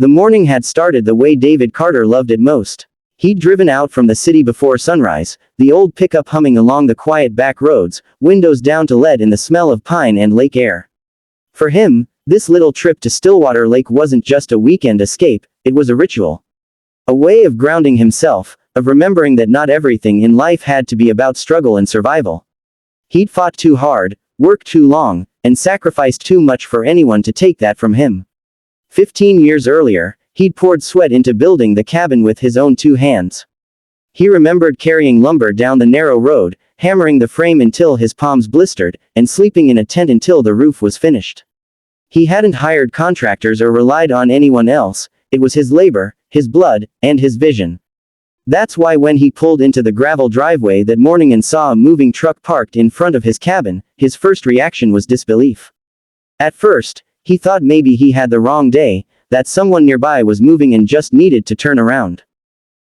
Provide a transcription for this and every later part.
The morning had started the way David Carter loved it most. He'd driven out from the city before sunrise, the old pickup humming along the quiet back roads, windows down to lead in the smell of pine and lake air. For him, this little trip to Stillwater Lake wasn't just a weekend escape, it was a ritual. A way of grounding himself, of remembering that not everything in life had to be about struggle and survival. He'd fought too hard, worked too long, and sacrificed too much for anyone to take that from him. 15 years earlier, he'd poured sweat into building the cabin with his own 2 hands. He remembered carrying lumber down the narrow road, hammering the frame until his palms blistered, and sleeping in a tent until the roof was finished. He hadn't hired contractors or relied on anyone else, it was his labor, his blood, and his vision. That's why when he pulled into the gravel driveway that morning and saw a moving truck parked in front of his cabin, his first reaction was disbelief. At first, he thought maybe he had the wrong day, that someone nearby was moving and just needed to turn around.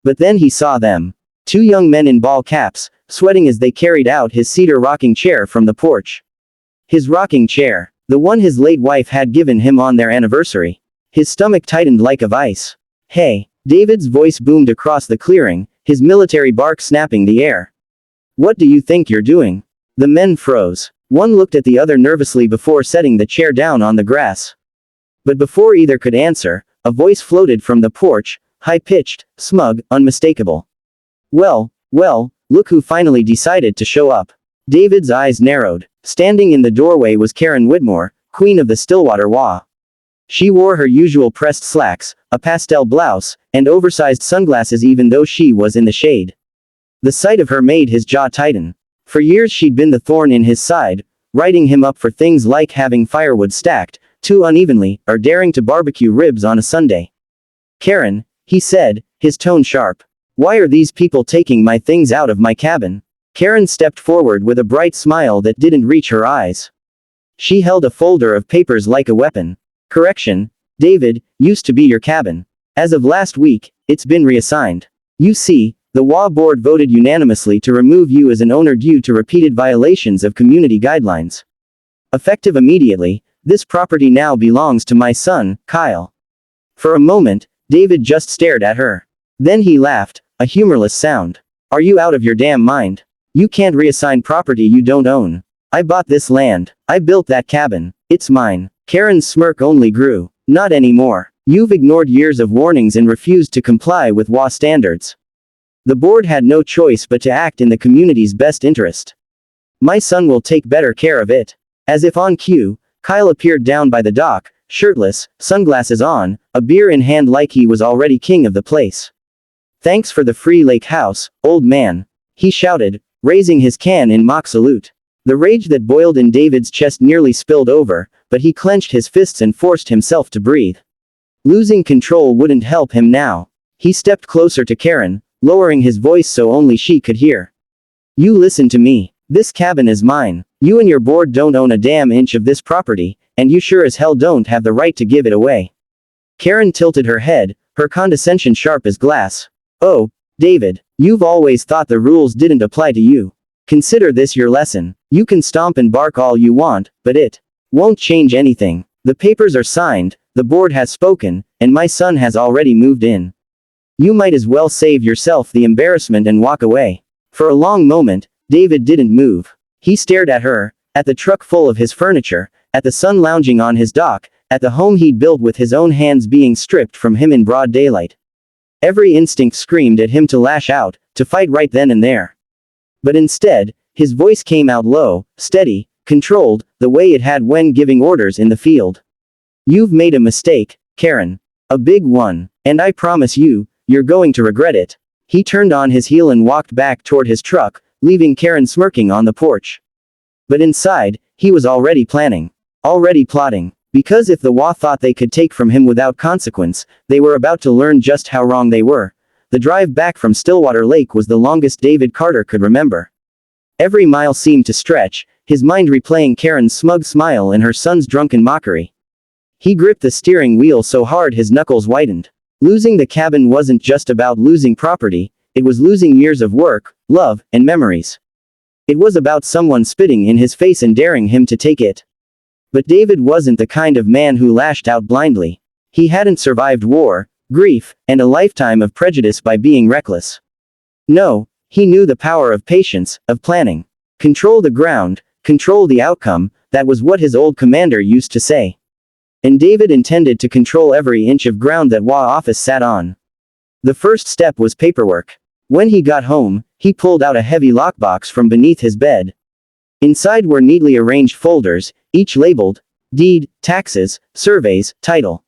But then he saw them. 2 young men in ball caps, sweating as they carried out his cedar rocking chair from the porch. His rocking chair, the one his late wife had given him on their anniversary. His stomach tightened like a vice. "Hey!" David's voice boomed across the clearing, his military bark snapping the air. "What do you think you're doing?" The men froze. One looked at the other nervously before setting the chair down on the grass. But before either could answer, a voice floated from the porch, high-pitched, smug, unmistakable. Well, look who finally decided to show up." David's eyes narrowed. Standing in the doorway was Karen Whitmore, queen of the Stillwater HOA. She wore her usual pressed slacks, a pastel blouse, and oversized sunglasses even though she was in the shade. The sight of her made his jaw tighten. For years she'd been the thorn in his side, writing him up for things like having firewood stacked too unevenly, or daring to barbecue ribs on a Sunday. "Karen," he said, his tone sharp. "Why are these people taking my things out of my cabin?" Karen stepped forward with a bright smile that didn't reach her eyes. She held a folder of papers like a weapon. "Correction, David, used to be your cabin. As of last week, it's been reassigned. You see, the HOA board voted unanimously to remove you as an owner due to repeated violations of community guidelines. Effective immediately, this property now belongs to my son, Kyle." For a moment, David just stared at her. Then he laughed, a humorless sound. "Are you out of your damn mind? You can't reassign property you don't own. I bought this land. I built that cabin. It's mine." Karen's smirk only grew. "Not anymore. You've ignored years of warnings and refused to comply with HOA standards. The board had no choice but to act in the community's best interest. My son will take better care of it." As if on cue, Kyle appeared down by the dock, shirtless, sunglasses on, a beer in hand like he was already king of the place. "Thanks for the free lake house, old man," he shouted, raising his can in mock salute. The rage that boiled in David's chest nearly spilled over, but he clenched his fists and forced himself to breathe. Losing control wouldn't help him now. He stepped closer to Karen, lowering his voice so only she could hear. "You listen to me. This cabin is mine. You and your board don't own a damn inch of this property, and you sure as hell don't have the right to give it away." Karen tilted her head, her condescension sharp as glass. "Oh, David, you've always thought the rules didn't apply to you. Consider this your lesson. You can stomp and bark all you want, but it won't change anything. The papers are signed, the board has spoken, and my son has already moved in. You might as well save yourself the embarrassment and walk away." For a long moment, David didn't move. He stared at her, at the truck full of his furniture, at the sun lounging on his dock, at the home he'd built with his own hands being stripped from him in broad daylight. Every instinct screamed at him to lash out, to fight right then and there. But instead, his voice came out low, steady, controlled, the way it had when giving orders in the field. "You've made a mistake, Karen. A big one. And I promise you, you're going to regret it." He turned on his heel and walked back toward his truck, leaving Karen smirking on the porch. But inside, he was already planning. Already plotting. Because if the HOA thought they could take from him without consequence, they were about to learn just how wrong they were. The drive back from Stillwater Lake was the longest David Carter could remember. Every mile seemed to stretch, his mind replaying Karen's smug smile and her son's drunken mockery. He gripped the steering wheel so hard his knuckles whitened. Losing the cabin wasn't just about losing property, it was losing years of work, love, and memories. It was about someone spitting in his face and daring him to take it. But David wasn't the kind of man who lashed out blindly. He hadn't survived war, grief, and a lifetime of prejudice by being reckless. No, he knew the power of patience, of planning. Control the ground, control the outcome, that was what his old commander used to say. And David intended to control every inch of ground that HOA office sat on. The first step was paperwork. When he got home, he pulled out a heavy lockbox from beneath his bed. Inside were neatly arranged folders, each labeled deed, taxes, surveys, title.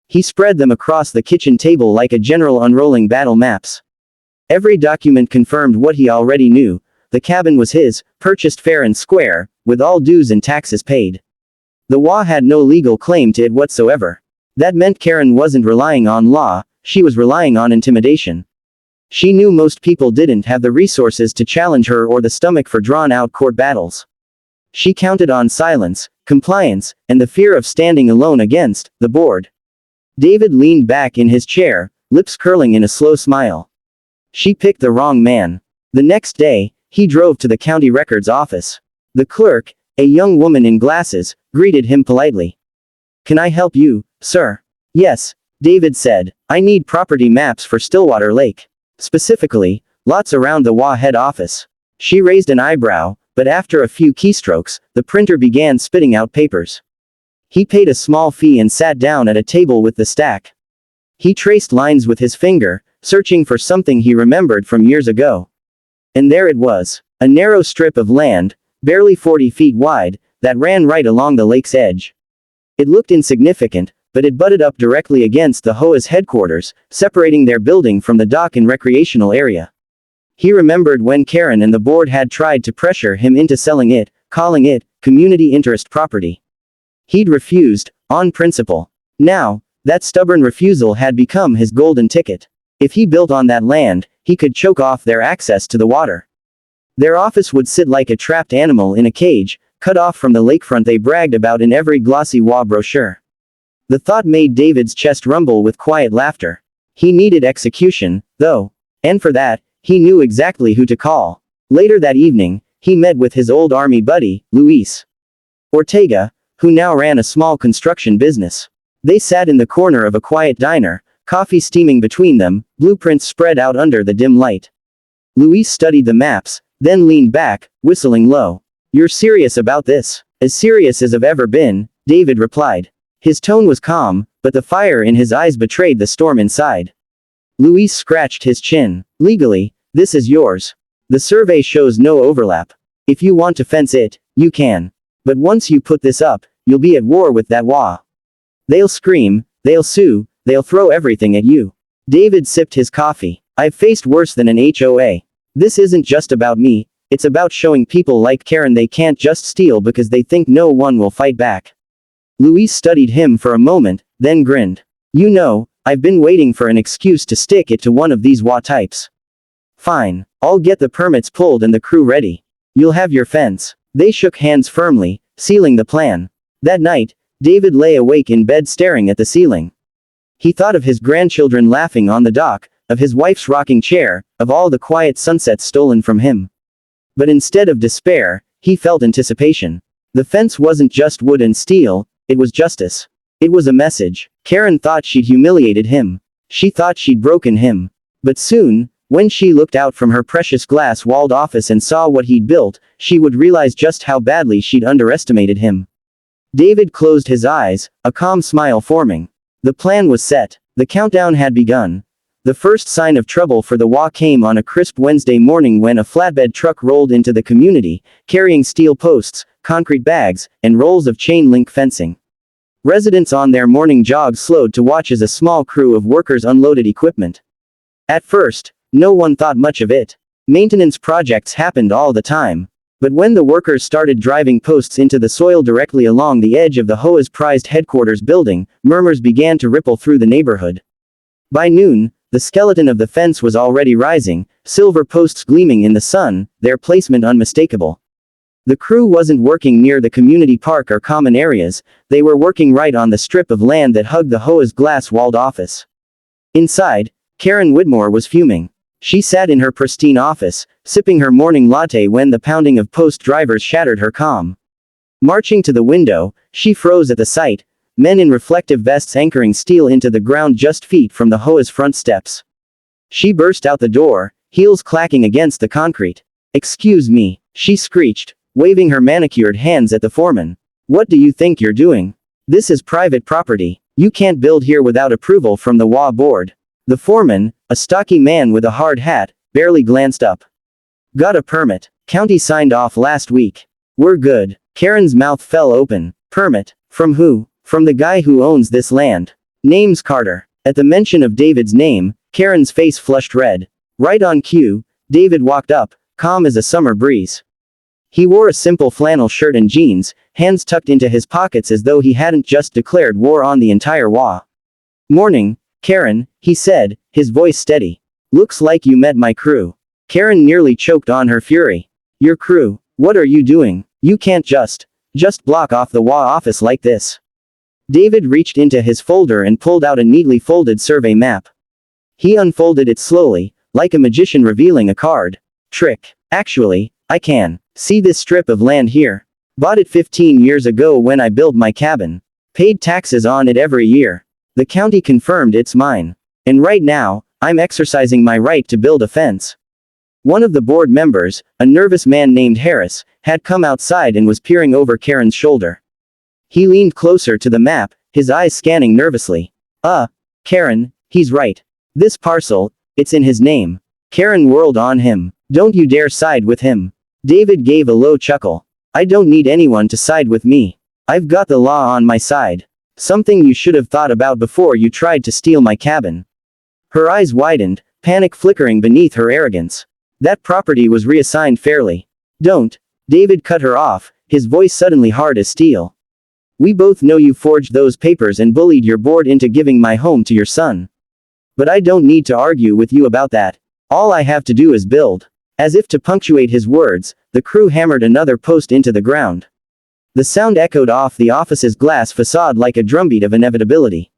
He spread them across the kitchen table like a general unrolling battle maps. Every document confirmed what he already knew: the cabin was his, purchased fair and square, with all dues and taxes paid. The HOA had no legal claim to it whatsoever. That meant Karen wasn't relying on law, she was relying on intimidation. She knew most people didn't have the resources to challenge her or the stomach for drawn-out court battles. She counted on silence, compliance, and the fear of standing alone against the board. David leaned back in his chair, lips curling in a slow smile. She picked the wrong man. The next day, he drove to the county records office. The clerk, a young woman in glasses, greeted him politely. "Can I help you, sir?" "Yes," David said. "I need property maps for Stillwater Lake. Specifically, lots around the HOA head office." She raised an eyebrow, but after a few keystrokes, the printer began spitting out papers. He paid a small fee and sat down at a table with the stack. He traced lines with his finger, searching for something he remembered from years ago. And there it was, a narrow strip of land, barely 40 feet wide, that ran right along the lake's edge. It looked insignificant, but it butted up directly against the HOA's headquarters, separating their building from the dock and recreational area. He remembered when Karen and the board had tried to pressure him into selling it, calling it community interest property. He'd refused, on principle. Now, that stubborn refusal had become his golden ticket. If he built on that land, he could choke off their access to the water. Their office would sit like a trapped animal in a cage, cut off from the lakefront they bragged about in every glossy HOA brochure. The thought made David's chest rumble with quiet laughter. He needed execution, though. And for that, he knew exactly who to call. Later that evening, he met with his old army buddy, Luis Ortega, who now ran a small construction business. They sat in the corner of a quiet diner, coffee steaming between them, blueprints spread out under the dim light. Luis studied the maps, then leaned back, whistling low. "You're serious about this?" "As serious as I've ever been," David replied. His tone was calm, but the fire in his eyes betrayed the storm inside. Luis scratched his chin. "Legally, this is yours. The survey shows no overlap. If you want to fence it, you can. But once you put this up, you'll be at war with that HOA. They'll scream, they'll sue, they'll throw everything at you." David sipped his coffee. "I've faced worse than an HOA. This isn't just about me, it's about showing people like Karen they can't just steal because they think no one will fight back." Luis studied him for a moment, then grinned. "You know, I've been waiting for an excuse to stick it to one of these HOA types. Fine, I'll get the permits pulled and the crew ready. You'll have your fence." They shook hands firmly, sealing the plan. That night, David lay awake in bed staring at the ceiling. He thought of his grandchildren laughing on the dock, of his wife's rocking chair, of all the quiet sunsets stolen from him. But instead of despair, he felt anticipation. The fence wasn't just wood and steel, it was justice. It was a message. Karen thought she'd humiliated him. She thought she'd broken him. But soon, when she looked out from her precious glass-walled office and saw what he'd built, she would realize just how badly she'd underestimated him. David closed his eyes, a calm smile forming. The plan was set. The countdown had begun. The first sign of trouble for the HOA came on a crisp Wednesday morning when a flatbed truck rolled into the community, carrying steel posts, concrete bags, and rolls of chain-link fencing. Residents on their morning jog slowed to watch as a small crew of workers unloaded equipment. At first, no one thought much of it. Maintenance projects happened all the time. But when the workers started driving posts into the soil directly along the edge of the HOA's prized headquarters building, murmurs began to ripple through the neighborhood. By noon, the skeleton of the fence was already rising, silver posts gleaming in the sun, their placement unmistakable. The crew wasn't working near the community park or common areas, they were working right on the strip of land that hugged the HOA's glass-walled office. Inside, Karen Whitmore was fuming. She sat in her pristine office, sipping her morning latte when the pounding of post drivers shattered her calm. Marching to the window, she froze at the sight. men in reflective vests anchoring steel into the ground just feet from the HOA's front steps. She burst out the door, heels clacking against the concrete. "Excuse me," she screeched, waving her manicured hands at the foreman. "What do you think you're doing? This is private property. You can't build here without approval from the HOA board." The foreman, a stocky man with a hard hat, barely glanced up. "Got a permit. County signed off last week. We're good." Karen's mouth fell open. "Permit? From who?" "From the guy who owns this land. Name's Carter." At the mention of David's name, Karen's face flushed red. Right on cue, David walked up, calm as a summer breeze. He wore a simple flannel shirt and jeans, hands tucked into his pockets as though he hadn't just declared war on the entire HOA. "Morning, Karen," he said, his voice steady. "Looks like you met my crew." Karen nearly choked on her fury. "Your crew? What are you doing? You can't just block off the HOA office like this." David reached into his folder and pulled out a neatly folded survey map. He unfolded it slowly, like a magician revealing a card trick. "Actually, I can. See this strip of land here? Bought it 15 years ago when I built my cabin. Paid taxes on it every year. The county confirmed it's mine. And right now, I'm exercising my right to build a fence." One of the board members, a nervous man named Harris, had come outside and was peering over Karen's shoulder. He leaned closer to the map, his eyes scanning nervously. Karen, he's right. This parcel, it's in his name." Karen whirled on him. "Don't you dare side with him." David gave a low chuckle. "I don't need anyone to side with me. I've got the law on my side. Something you should have thought about before you tried to steal my cabin." Her eyes widened, panic flickering beneath her arrogance. "That property was reassigned fairly." "Don't." David cut her off, his voice suddenly hard as steel. "We both know you forged those papers and bullied your board into giving my home to your son. But I don't need to argue with you about that. All I have to do is build." As if to punctuate his words, the crew hammered another post into the ground. The sound echoed off the office's glass facade like a drumbeat of inevitability.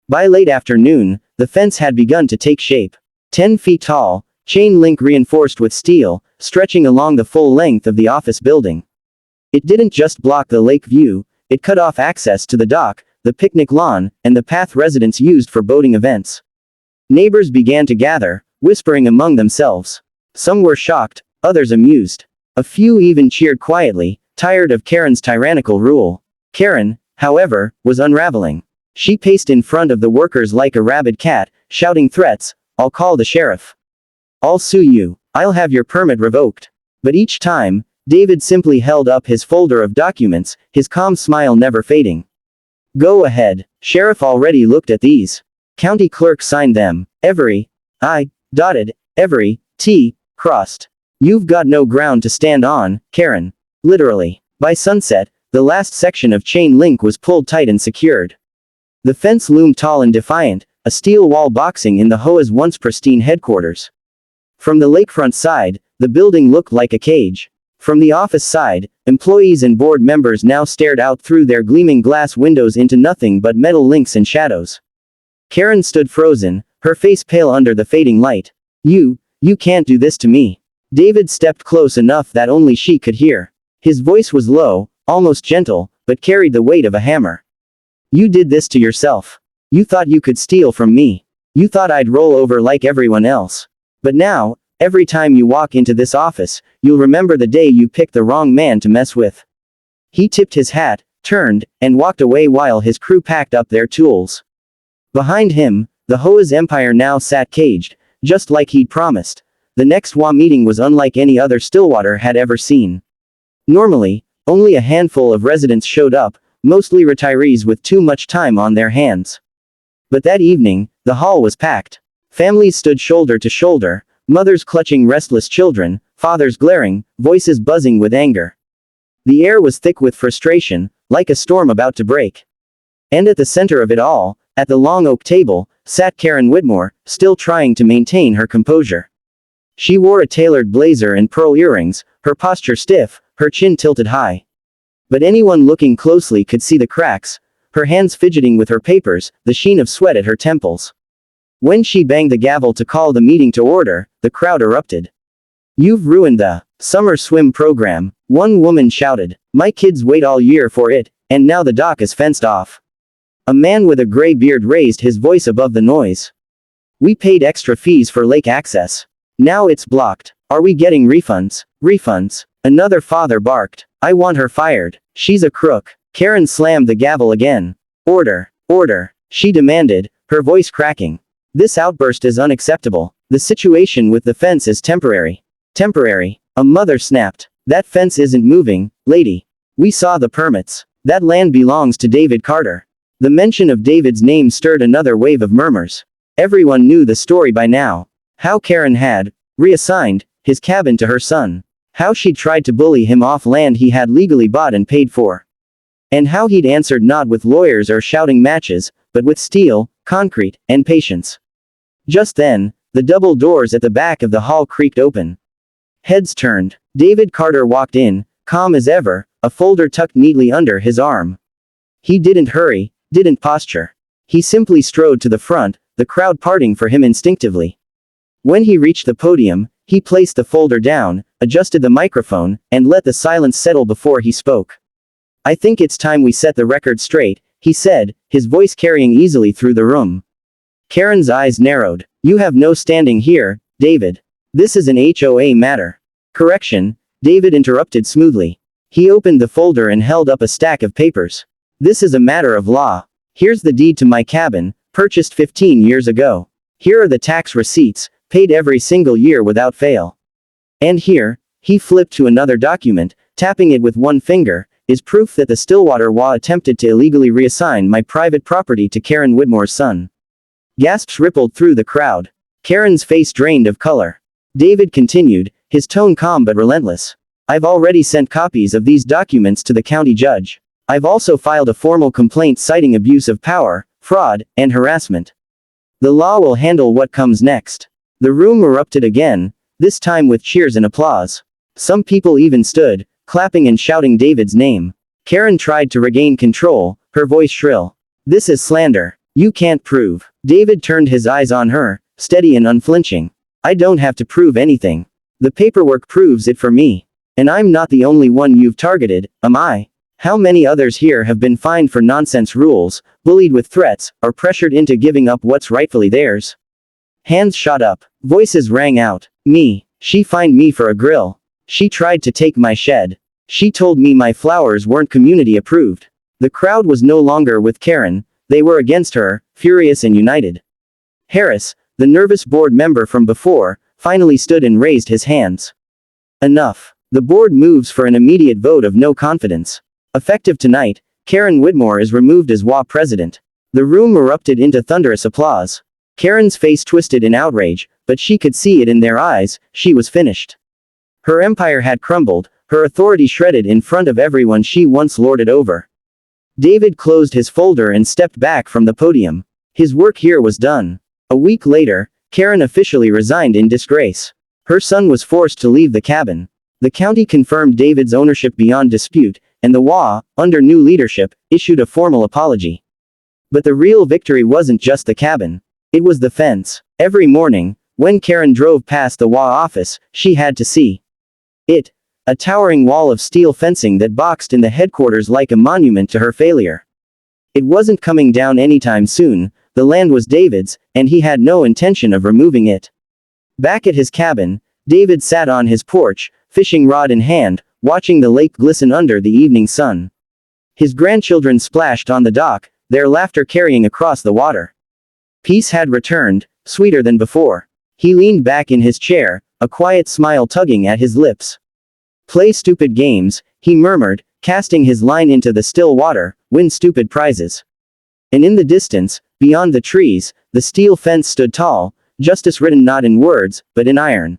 By late afternoon, the fence had begun to take shape. 10 feet tall, chain link reinforced with steel, stretching along the full length of the office building. It didn't just block the lake view, it cut off access to the dock, the picnic lawn, and the path residents used for boating events. Neighbors began to gather, whispering among themselves. Some were shocked, others amused. A few even cheered quietly, tired of Karen's tyrannical rule. Karen, however, was unraveling. She paced in front of the workers like a rabid cat, shouting threats. "I'll call the sheriff. I'll sue you. I'll have your permit revoked." But each time, David simply held up his folder of documents, his calm smile never fading. "Go ahead. Sheriff already looked at these. County clerk signed them. Every I dotted, every T crossed. You've got no ground to stand on, Karen." Literally. By sunset, the last section of chain link was pulled tight and secured. The fence loomed tall and defiant, a steel wall boxing in the HOA's once pristine headquarters. From the lakefront side, the building looked like a cage. From the office side, employees and board members now stared out through their gleaming glass windows into nothing but metal links and shadows. Karen stood frozen, her face pale under the fading light. You can't do this to me." David stepped close enough that only she could hear. His voice was low, almost gentle, but carried the weight of a hammer. "You did this to yourself. You thought you could steal from me. You thought I'd roll over like everyone else. But now, every time you walk into this office, you'll remember the day you picked the wrong man to mess with." He tipped his hat, turned, and walked away while his crew packed up their tools. Behind him, the HOA's empire now sat caged, just like he'd promised. The next HOA meeting was unlike any other Stillwater had ever seen. Normally, only a handful of residents showed up, mostly retirees with too much time on their hands. But that evening, the hall was packed. Families stood shoulder to shoulder, mothers clutching restless children, fathers glaring, voices buzzing with anger. The air was thick with frustration, like a storm about to break. And at the center of it all, at the long oak table, sat Karen Whitmore, still trying to maintain her composure. She wore a tailored blazer and pearl earrings, her posture stiff, her chin tilted high. But anyone looking closely could see the cracks, her hands fidgeting with her papers, the sheen of sweat at her temples. When she banged the gavel to call the meeting to order, the crowd erupted. "You've ruined the summer swim program," one woman shouted. "My kids wait all year for it, and now the dock is fenced off." A man with a gray beard raised his voice above the noise. We paid extra fees for lake access. Now it's blocked. Are we getting refunds? Refunds. Another father barked. I want her fired. She's a crook. Karen slammed the gavel again. Order. Order. She demanded, her voice cracking. This outburst is unacceptable. The situation with the fence is temporary. Temporary. A mother snapped. That fence isn't moving, lady. We saw the permits. That land belongs to David Carter. The mention of David's name stirred another wave of murmurs. Everyone knew the story by now. How Karen had reassigned his cabin to her son. How she'd tried to bully him off land he had legally bought and paid for. And how he'd answered not with lawyers or shouting matches, but with steel, concrete, and patience. Just then, the double doors at the back of the hall creaked open. Heads turned. David Carter walked in, calm as ever, a folder tucked neatly under his arm. He didn't hurry, didn't posture. He simply strode to the front, the crowd parting for him instinctively. When he reached the podium, he placed the folder down, adjusted the microphone, and let the silence settle before he spoke. I think it's time we set the record straight, he said, his voice carrying easily through the room. Karen's eyes narrowed. You have no standing here, David. This is an HOA matter. Correction, David interrupted smoothly. He opened the folder and held up a stack of papers. This is a matter of law. Here's the deed to my cabin, purchased 15 years ago. Here are the tax receipts, paid every single year without fail. And here, he flipped to another document, tapping it with one finger, is proof that the Stillwater HOA attempted to illegally reassign my private property to Karen Whitmore's son. Gasps rippled through the crowd. Karen's face drained of color. David continued, his tone calm but relentless. I've already sent copies of these documents to the county judge. I've also filed a formal complaint citing abuse of power, fraud, and harassment. The law will handle what comes next. The room erupted again, this time with cheers and applause. Some people even stood, clapping and shouting David's name. Karen tried to regain control, her voice shrill. This is slander. You can't prove. David turned his eyes on her, steady and unflinching. I don't have to prove anything. The paperwork proves it for me. And I'm not the only one you've targeted, am I? How many others here have been fined for nonsense rules, bullied with threats, or pressured into giving up what's rightfully theirs? Hands shot up. Voices rang out. Me. She fined me for a grill. She tried to take my shed. She told me my flowers weren't community approved. The crowd was no longer with Karen, they were against her, furious and united. Harris, the nervous board member from before, finally stood and raised his hands. Enough. The board moves for an immediate vote of no confidence. Effective tonight, Karen Whitmore is removed as HOA president. The room erupted into thunderous applause. Karen's face twisted in outrage, but she could see it in their eyes, she was finished. Her empire had crumbled, her authority shredded in front of everyone she once lorded over. David closed his folder and stepped back from the podium. His work here was done. A week later, Karen officially resigned in disgrace. Her son was forced to leave the cabin. The county confirmed David's ownership beyond dispute, and the HOA, under new leadership, issued a formal apology. But the real victory wasn't just the cabin. It was the fence. Every morning, when Karen drove past the HOA office, she had to see it. A towering wall of steel fencing that boxed in the headquarters like a monument to her failure. It wasn't coming down anytime soon, the land was David's, and he had no intention of removing it. Back at his cabin, David sat on his porch, fishing rod in hand, watching the lake glisten under the evening sun. His grandchildren splashed on the dock, their laughter carrying across the water. Peace had returned, sweeter than before. He leaned back in his chair, a quiet smile tugging at his lips. Play stupid games, he murmured, casting his line into the still water, win stupid prizes. And in the distance, beyond the trees, the steel fence stood tall, justice written not in words, but in iron.